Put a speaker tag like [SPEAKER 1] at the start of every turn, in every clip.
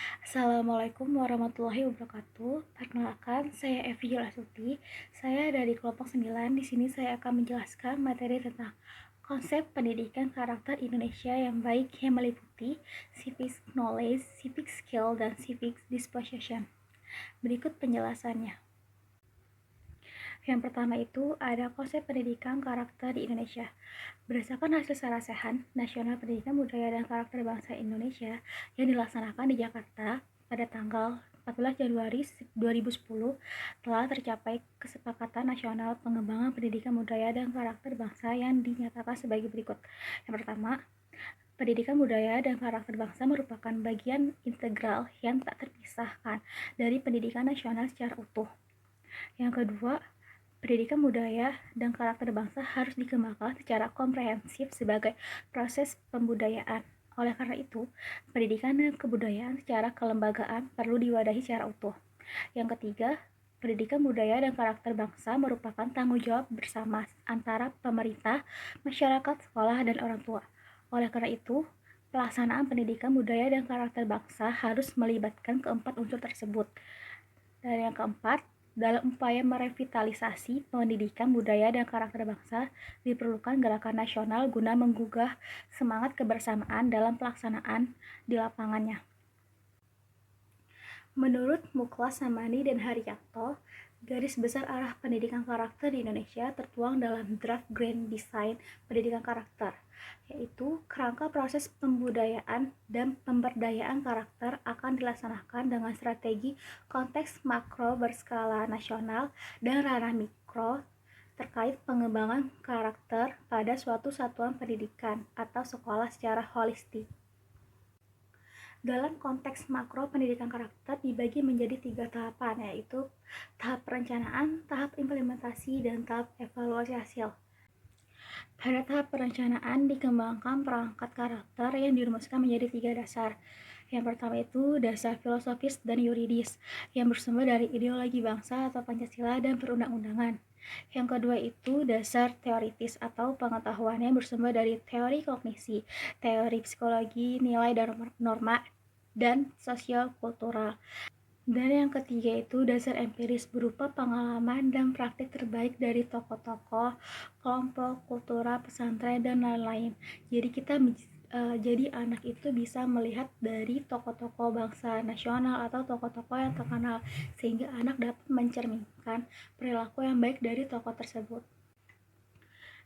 [SPEAKER 1] Assalamualaikum warahmatullahi wabarakatuh. Perkenalkan, saya Evi Julasuti. Saya dari kelompok 9. Di sini saya akan menjelaskan materi tentang konsep pendidikan karakter Indonesia yang baik yang meliputi civic knowledge, civic skill, dan civic disposition. Berikut penjelasannya. Yang pertama itu ada konsep pendidikan karakter di Indonesia. Berdasarkan hasil Sarasehan Nasional Pendidikan Budaya dan Karakter Bangsa Indonesia yang dilaksanakan di Jakarta pada tanggal 14 Januari 2010, telah tercapai kesepakatan nasional pengembangan pendidikan budaya dan karakter bangsa yang dinyatakan sebagai berikut. Yang pertama, pendidikan budaya dan karakter bangsa merupakan bagian integral yang tak terpisahkan dari pendidikan nasional secara utuh. Yang kedua, pendidikan budaya dan karakter bangsa harus dikembangkan secara komprehensif sebagai proses pembudayaan. Oleh karena itu, pendidikan dan kebudayaan secara kelembagaan perlu diwadahi secara utuh. Yang ketiga, pendidikan budaya dan karakter bangsa merupakan tanggung jawab bersama antara pemerintah, masyarakat, sekolah, dan orang tua. Oleh karena itu, pelaksanaan pendidikan budaya dan karakter bangsa harus melibatkan keempat unsur tersebut. Dan yang keempat, dalam upaya merevitalisasi pendidikan budaya dan karakter bangsa, diperlukan gerakan nasional guna menggugah semangat kebersamaan dalam pelaksanaan di lapangannya. Menurut Muklas Samani dan Haryanto, garis besar arah pendidikan karakter di Indonesia tertuang dalam draft Grand Design Pendidikan Karakter, yaitu kerangka proses pembudayaan dan pemberdayaan karakter akan dilaksanakan dengan strategi konteks makro berskala nasional dan ranah mikro terkait pengembangan karakter pada suatu satuan pendidikan atau sekolah secara holistik. Dalam konteks makro, pendidikan karakter dibagi menjadi 3 tahapan, yaitu tahap perencanaan, tahap implementasi, dan tahap evaluasi hasil. Pada tahap perencanaan dikembangkan perangkat karakter yang dirumuskan menjadi 3 dasar. Yang pertama itu dasar filosofis dan yuridis yang bersumber dari ideologi bangsa atau Pancasila dan perundang-undangan. Yang kedua itu dasar teoritis atau pengetahuan yang bersumber dari teori kognisi, teori psikologi, nilai dan norma, dan sosial kultural. Dan yang ketiga itu dasar empiris berupa pengalaman dan praktik terbaik dari tokoh-tokoh, kelompok, kultura, pesantren, dan lain-lain. Jadi anak itu bisa melihat dari tokoh-tokoh bangsa nasional atau tokoh-tokoh yang terkenal, sehingga anak dapat mencerminkan perilaku yang baik dari tokoh tersebut.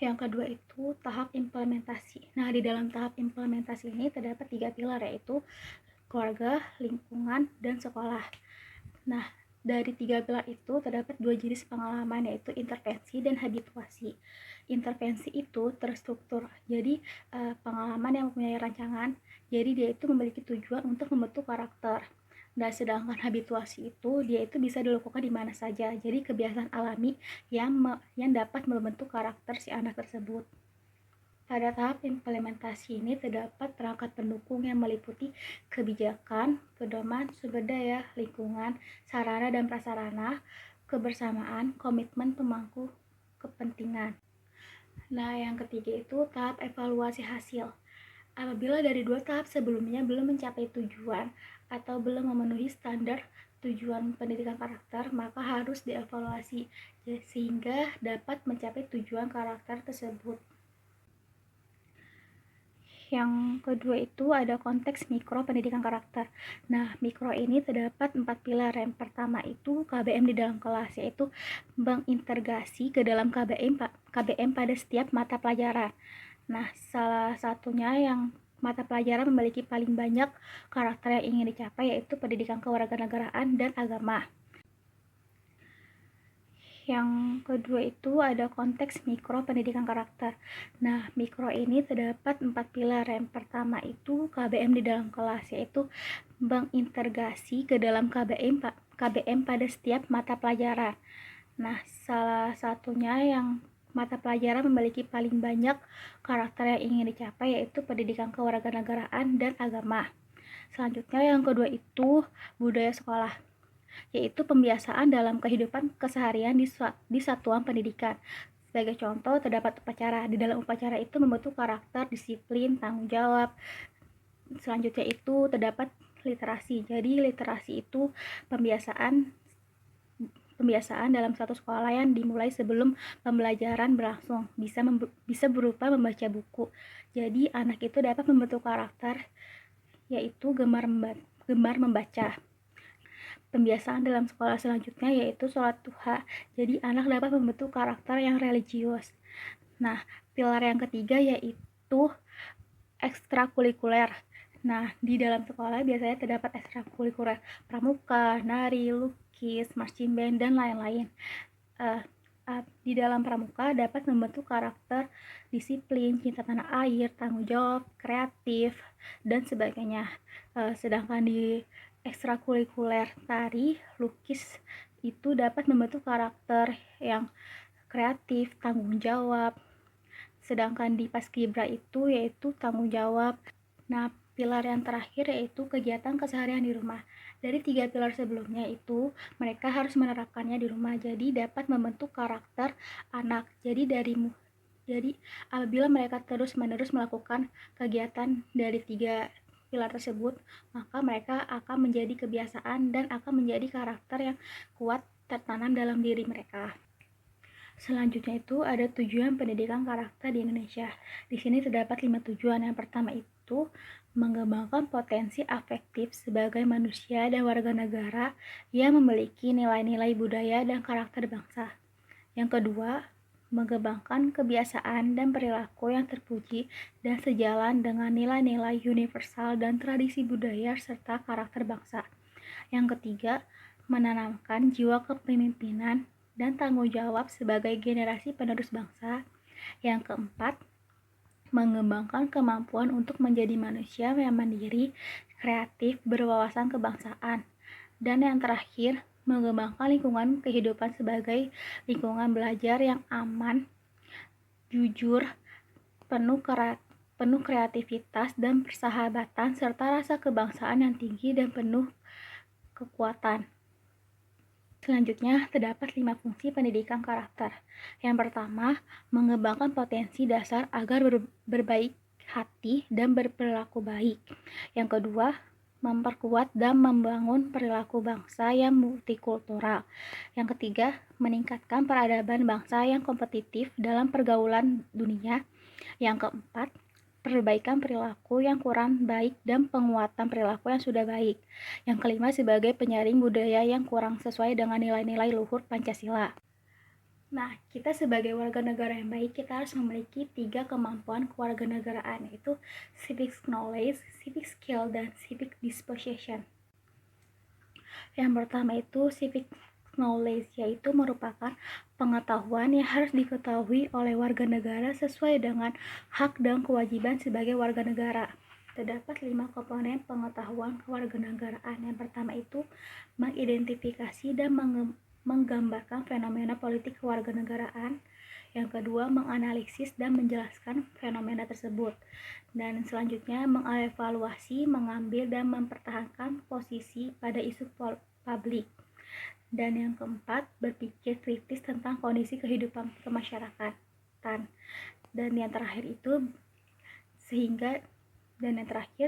[SPEAKER 1] Yang kedua itu tahap implementasi. Nah, di dalam tahap implementasi ini terdapat 3 pilar, yaitu keluarga, lingkungan, dan sekolah. Nah, dari 3 pilar itu terdapat 2 jenis pengalaman, yaitu intervensi dan habituasi. Intervensi itu terstruktur, jadi pengalaman yang mempunyai rancangan, jadi dia itu memiliki tujuan untuk membentuk karakter. Nah, sedangkan habituasi itu dia itu bisa dilakukan di mana saja, jadi kebiasaan alami yang dapat membentuk karakter si anak tersebut. Pada tahap implementasi ini terdapat perangkat pendukung yang meliputi kebijakan, pedoman, sumber daya, lingkungan, sarana dan prasarana, kebersamaan, komitmen pemangku kepentingan. Nah, yang ketiga itu tahap evaluasi hasil. Apabila dari 2 tahap sebelumnya belum mencapai tujuan atau belum memenuhi standar tujuan pendidikan karakter, maka harus dievaluasi sehingga dapat mencapai tujuan karakter tersebut. Yang kedua itu ada konteks mikro pendidikan karakter. Nah, mikro ini terdapat 4 pilar. Yang pertama itu KBM di dalam kelas, yaitu mengintegrasi ke dalam KBM pada setiap mata pelajaran. Nah, salah satunya yang mata pelajaran memiliki paling banyak karakter yang ingin dicapai, yaitu pendidikan kewarganegaraan dan agama. Yang kedua itu ada konteks mikro pendidikan karakter. Nah, mikro ini terdapat 4 pilar. Yang pertama itu KBM di dalam kelas, yaitu mengintegrasi ke dalam KBM pada setiap mata pelajaran. Nah, salah satunya yang mata pelajaran memiliki paling banyak karakter yang ingin dicapai, yaitu pendidikan kewarganegaraan dan agama. Selanjutnya yang kedua itu budaya sekolah, yaitu pembiasaan dalam kehidupan keseharian di satuan pendidikan. Sebagai contoh, terdapat upacara. Di dalam upacara itu membentuk karakter, disiplin, tanggung jawab. Selanjutnya itu terdapat literasi. Jadi literasi itu pembiasaan dalam satu sekolah yang dimulai sebelum pembelajaran berlangsung, bisa berupa membaca buku. Jadi anak itu dapat membentuk karakter, yaitu gemar membaca. Pembiasaan dalam sekolah selanjutnya yaitu sholat duha. Jadi anak dapat membentuk karakter yang religius. Nah, pilar yang ketiga yaitu ekstrakurikuler. Nah, di dalam sekolah biasanya terdapat ekstrakurikuler pramuka, nari, lukis, marching band, dan lain-lain. Di dalam pramuka dapat membentuk karakter disiplin, cinta tanah air, tanggung jawab, kreatif, dan sebagainya. Sedangkan di ekstrakurikuler tari, lukis itu dapat membentuk karakter yang kreatif, tanggung jawab. Sedangkan di paskibra itu yaitu tanggung jawab. Nah, pilar yang terakhir yaitu kegiatan keseharian di rumah. Dari 3 pilar sebelumnya itu mereka harus menerapkannya di rumah, jadi dapat membentuk karakter anak. Jadi apabila mereka terus-menerus melakukan kegiatan dari 3 pilar tersebut, maka mereka akan menjadi kebiasaan dan akan menjadi karakter yang kuat tertanam dalam diri mereka. Selanjutnya itu ada tujuan pendidikan karakter di Indonesia. Di sini terdapat 5 tujuan. Yang pertama itu mengembangkan potensi afektif sebagai manusia dan warga negara yang memiliki nilai-nilai budaya dan karakter bangsa. Yang kedua, mengembangkan kebiasaan dan perilaku yang terpuji dan sejalan dengan nilai-nilai universal dan tradisi budaya serta karakter bangsa. Yang ketiga, menanamkan jiwa kepemimpinan dan tanggung jawab sebagai generasi penerus bangsa. Yang keempat, mengembangkan kemampuan untuk menjadi manusia yang mandiri, kreatif, berwawasan kebangsaan. Dan yang terakhir, mengembangkan lingkungan kehidupan sebagai lingkungan belajar yang aman, jujur, penuh kreativitas dan persahabatan, serta rasa kebangsaan yang tinggi dan penuh kekuatan. Selanjutnya, terdapat 5 fungsi pendidikan karakter. Yang pertama, mengembangkan potensi dasar agar berbaik hati dan berperilaku baik. Yang kedua, memperkuat dan membangun perilaku bangsa yang multikultural. Yang ketiga, meningkatkan peradaban bangsa yang kompetitif dalam pergaulan dunia. Yang keempat, perbaikan perilaku yang kurang baik dan penguatan perilaku yang sudah baik. Yang kelima, sebagai penyaring budaya yang kurang sesuai dengan nilai-nilai luhur Pancasila. Nah, kita sebagai warga negara yang baik, kita harus memiliki 3 kemampuan kewarganegaraan, yaitu civic knowledge, civic skill, dan civic disposition. Yang pertama itu civic knowledge, yaitu merupakan pengetahuan yang harus diketahui oleh warga negara sesuai dengan hak dan kewajiban sebagai warga negara. Terdapat 5 komponen pengetahuan kewarganegaraan. Yang pertama itu mengidentifikasi dan menggambarkan fenomena politik kewarganegaraan. Yang kedua, menganalisis dan menjelaskan fenomena tersebut. Dan selanjutnya, mengevaluasi, mengambil dan mempertahankan posisi pada isu publik. Dan yang keempat, berpikir kritis tentang kondisi kehidupan kemasyarakatan. Dan yang terakhir,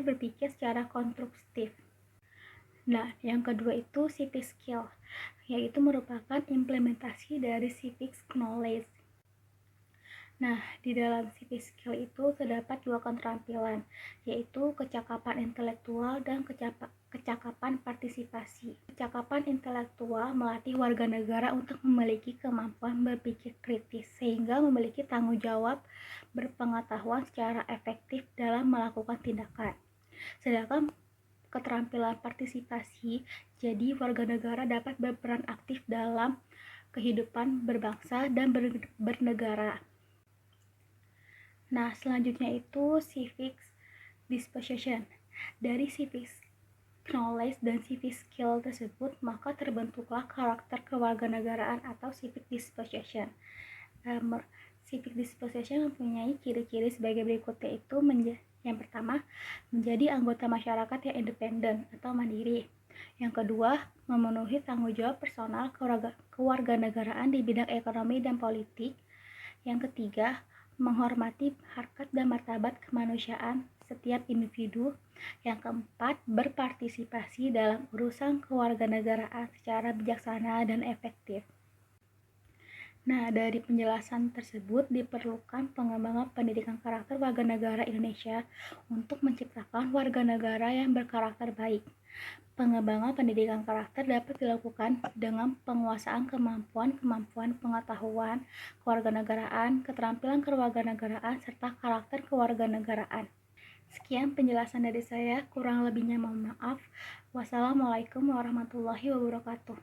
[SPEAKER 1] berpikir secara konstruktif. Nah, yang kedua itu civic skill, yaitu merupakan implementasi dari civic knowledge. Nah, di dalam civic skill itu terdapat 2 keterampilan, yaitu kecakapan intelektual dan kecakapan partisipasi. Kecakapan intelektual melatih warga negara untuk memiliki kemampuan berpikir kritis, sehingga memiliki tanggung jawab berpengetahuan secara efektif dalam melakukan tindakan. Sedangkan keterampilan partisipasi, jadi warga negara dapat berperan aktif dalam kehidupan berbangsa dan bernegara. Nah, selanjutnya itu civic disposition. Dari civic knowledge dan civic skill tersebut, maka terbentuklah karakter kewarganegaraan atau civic disposition. Civic disposition mempunyai ciri-ciri sebagai berikut, yaitu yang pertama, menjadi anggota masyarakat yang independen atau mandiri. Yang kedua, memenuhi tanggung jawab personal kewarganegaraan di bidang ekonomi dan politik. Yang ketiga, menghormati harkat dan martabat kemanusiaan setiap individu. Yang keempat, berpartisipasi dalam urusan kewarganegaraan secara bijaksana dan efektif. Nah, dari penjelasan tersebut diperlukan pengembangan pendidikan karakter warga negara Indonesia untuk menciptakan warga negara yang berkarakter baik. Pengembangan pendidikan karakter dapat dilakukan dengan penguasaan kemampuan pengetahuan kewarganegaraan, keterampilan kewarganegaraan, serta karakter kewarganegaraan. Sekian penjelasan dari saya, kurang lebihnya mohon maaf. Wassalamualaikum warahmatullahi wabarakatuh.